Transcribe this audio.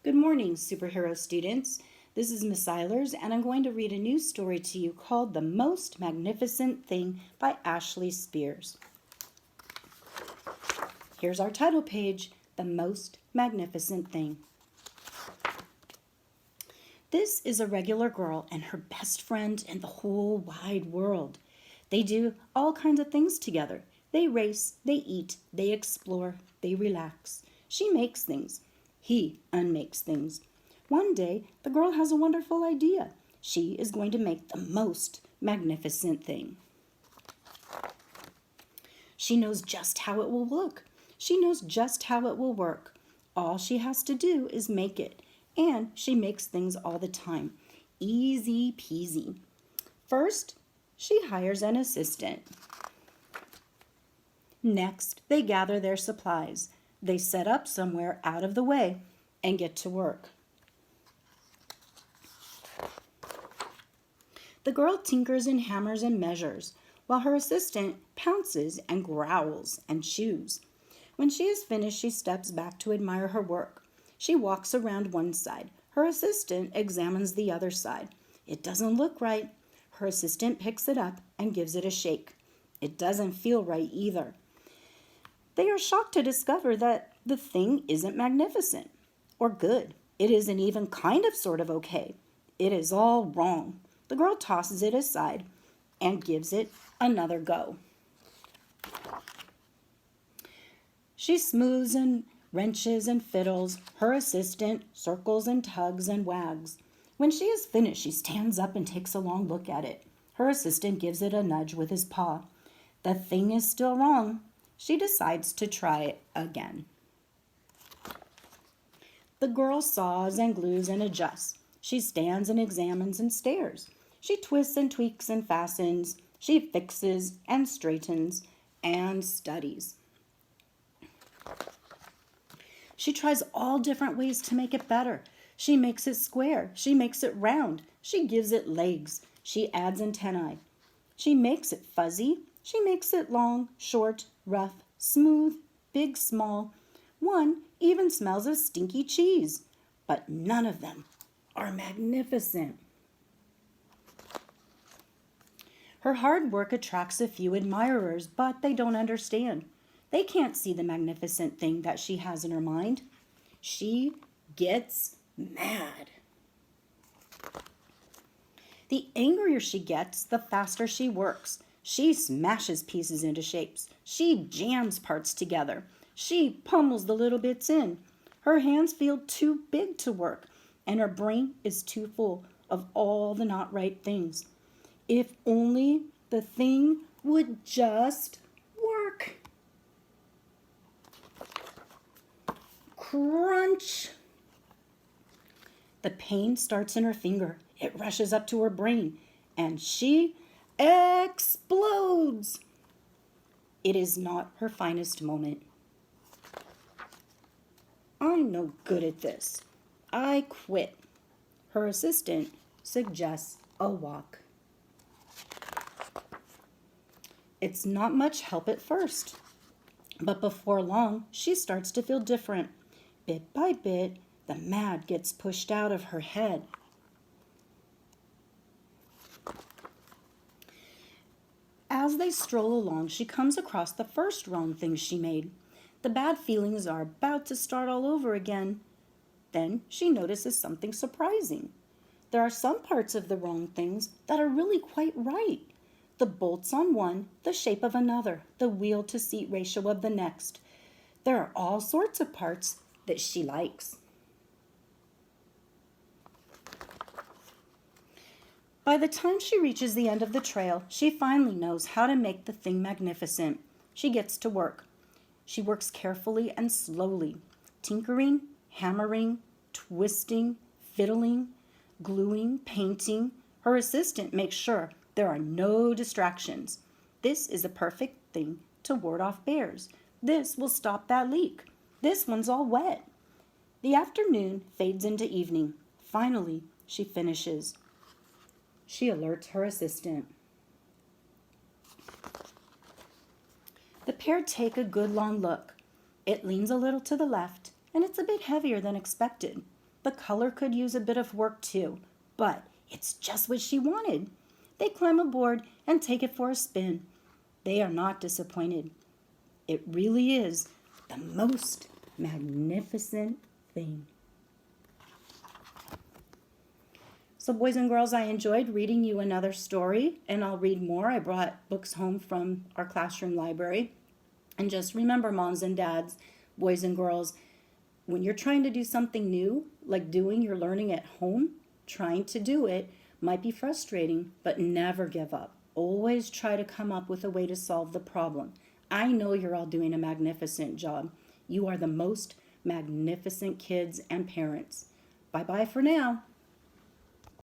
Good morning, superhero students. This is Miss Eilers, and I'm going to read a new story to you called The Most Magnificent Thing by Ashley Spears. Here's our title page, The Most Magnificent Thing. This is a regular girl and her best friend in the whole wide world. They do all kinds of things together. They race, they eat, they explore, they relax. She makes things. He unmakes things. One day, the girl has a wonderful idea. She is going to make the most magnificent thing. She knows just how it will look. She knows just how it will work. All she has to do is make it. And she makes things all the time. Easy peasy. First, she hires an assistant. Next, they gather their supplies. They set up somewhere out of the way and get to work. The girl tinkers and hammers and measures, while her assistant pounces and growls and chews. When she is finished, she steps back to admire her work. She walks around one side. Her assistant examines the other side. It doesn't look right. Her assistant picks it up and gives it a shake. It doesn't feel right either. They are shocked to discover that the thing isn't magnificent or good. It isn't even kind of sort of okay. It is all wrong. The girl tosses it aside and gives it another go. She smooths and wrenches and fiddles. Her assistant circles and tugs and wags. When she is finished, she stands up and takes a long look at it. Her assistant gives it a nudge with his paw. The thing is still wrong. She decides to try it again. The girl saws and glues and adjusts. She stands and examines and stares. She twists and tweaks and fastens. She fixes and straightens and studies. She tries all different ways to make it better. She makes it square. She makes it round. She gives it legs. She adds antennae. She makes it fuzzy. She makes it long, short, rough, smooth, big, small. One even smells of stinky cheese. But none of them are magnificent. Her hard work attracts a few admirers, but they don't understand. They can't see the magnificent thing that she has in her mind. She gets mad. The angrier she gets, the faster she works. She smashes pieces into shapes. She jams parts together. She pummels the little bits in. Her hands feel too big to work, and her brain is too full of all the not right things. If only the thing would just work. Crunch! The pain starts in her finger. It rushes up to her brain, and she explodes. It is not her finest moment. I'm no good at this. I quit. Her assistant suggests a walk. It's not much help at first, but before long, she starts to feel different. Bit by bit, the mad gets pushed out of her head. As they stroll along, she comes across the first wrong thing she made. The bad feelings are about to start all over again. Then she notices something surprising. There are some parts of the wrong things that are really quite right. The bolts on one, the shape of another, the wheel-to-seat ratio of the next. There are all sorts of parts that she likes. By the time she reaches the end of the trail, she finally knows how to make the thing magnificent. She gets to work. She works carefully and slowly, tinkering, hammering, twisting, fiddling, gluing, painting. Her assistant makes sure there are no distractions. This is a perfect thing to ward off bears. This will stop that leak. This one's all wet. The afternoon fades into evening. Finally, she finishes. She alerts her assistant. The pair take a good long look. It leans a little to the left, and it's a bit heavier than expected. The color could use a bit of work too, but it's just what she wanted. They climb aboard and take it for a spin. They are not disappointed. It really is the most magnificent thing. So, boys and girls, I enjoyed reading you another story, and I'll read more. I brought books home from our classroom library. And just remember, moms and dads, boys and girls, when you're trying to do something new, like doing your learning at home, trying to do it might be frustrating, but never give up. Always try to come up with a way to solve the problem. I know you're all doing a magnificent job. You are the most magnificent kids and parents. Bye-bye for now.